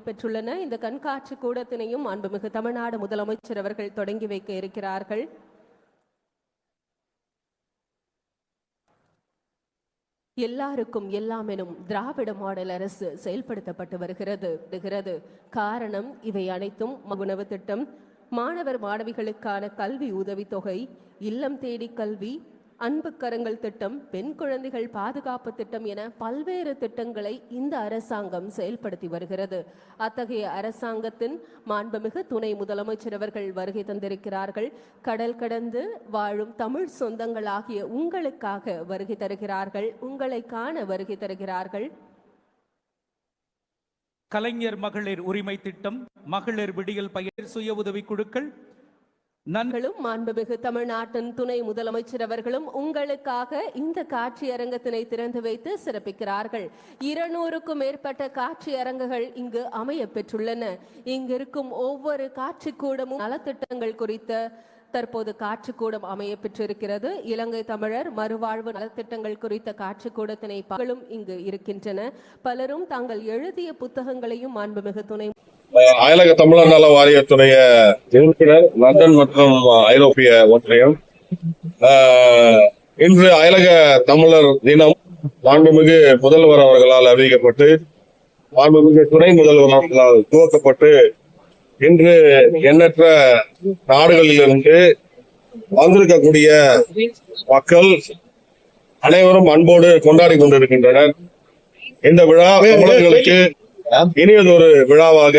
பெற்றுள்ளன. இந்த கண்காட்சி கூடத்தினையும் அன்புமிகு தமிழ்நாடு முதலமைச்சர் அவர்கள் தொடங்கி வைக்க இருக்கிறார்கள். எல்லாருக்கும் எல்லாம் எனும் திராவிட மாடல் அரசு செயல்படுத்தப்பட்டு வருகிறது. காரணம் இவை அனைத்தும் உணவு திட்டம், மாணவர் மாணவிகளுக்கான கல்வி உதவித்தொகை, இல்லம் தேடி கல்வி, அன்பு கரங்கள் திட்டம், பெண் குழந்தைகள் பாதுகாப்பு திட்டம் என பல்வேறு திட்டங்களை இந்த அரசாங்கம் செயல்படுத்தி வருகிறது. அத்தகைய அரசாங்கத்தின் மாண்புமிகு துணை முதலமைச்சர் அவர்கள் வருகை தந்திருக்கிறார்கள். கடல் கடந்து வாழும் தமிழ் சொந்தங்களாகிய உங்களுக்காக வருகை தருகிறார்கள், உங்களை காண வருகை தருகிறார்கள். கலைஞர் மகளிர் உரிமை திட்டம், மகளிர் விடியல் பயிர் சுய உதவி குழுக்கள், நண்களும் மாண்புமிகு தமிழ்நாட்டின் துணை முதலமைச்சர் அவர்களும் உங்களுக்காக இந்த காட்சி அரங்கத்தினை திறந்து வைத்து சிறப்பிக்கிறார்கள். 200க்கும் மேற்பட்ட காட்சி அரங்குகள் இங்கு அமைய பெற்றுள்ளன. இங்கிருக்கும் ஒவ்வொரு காட்சி கூடமும் நலத்திட்டங்கள் குறித்த தற்போது காட்சி கூடம் அமைய பெற்றிருக்கிறது. இலங்கை தமிழர் மறுவாழ்வு நலத்திட்டங்கள் குறித்த காட்சி கூடத்தினை பகலும் இங்கு இருக்கின்றன. பலரும் தாங்கள் எழுதிய புத்தகங்களையும் மாண்புமிகு துணை அயலக தமிழர் நல வாரியத்துடைய உறுப்பினர், லண்டன் மற்றும் ஐரோப்பிய ஒன்றியம். இன்று அயலக தமிழர் தினம் மாண்புமிகு முதல்வர் அவர்களால் அறிவிக்கப்பட்டு, மாண்புமிகு துணை முதல்வர் அவர்களால் துவக்கப்பட்டு, இன்று எண்ணற்ற நாடுகளிலிருந்து வந்திருக்கக்கூடிய மக்கள் அனைவரும் அன்போடு கொண்டாடி கொண்டிருக்கின்றனர். இந்த விழா தமிழர்களுக்கு இனியதொரு விழாவாக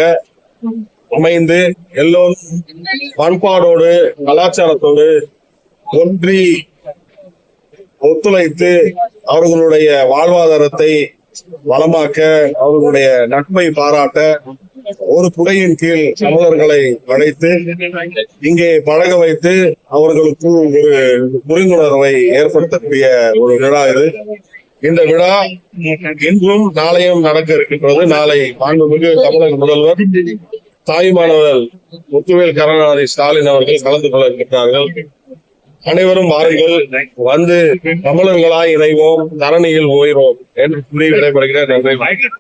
அமைந்து எல்லோரும் பண்பாடோடு கலாச்சாரத்தோடு ஒன்றி ஒத்துழைத்து அவர்களுடைய வாழ்வாதாரத்தை வளமாக்க, அவர்களுடைய நட்பை பாராட்ட ஒரு குடையின் கீழ் தமிழர்களை அழைத்து இங்கே பழக வைத்து அவர்களுக்கு ஒரு புரிந்துணர்வை ஏற்படுத்தக்கூடிய ஒரு விழா இது. இந்த விழா இன்றும் நாளையும் நடக்க இருக்கின்றது. நாளை மாண்புமிகு தமிழக முதல்வர் தாய்மானவர் முத்துவேல் கருணாநிதி ஸ்டாலின் அவர்கள் கலந்து கொள்ள இருக்கின்றார்கள். அனைவரும் வாருங்கள், வந்து தமிழர்களாய் இணைவோம், தரணியில் ஓய்வோம் என்று கூறி விடைபெறுகிறேன். நன்றி.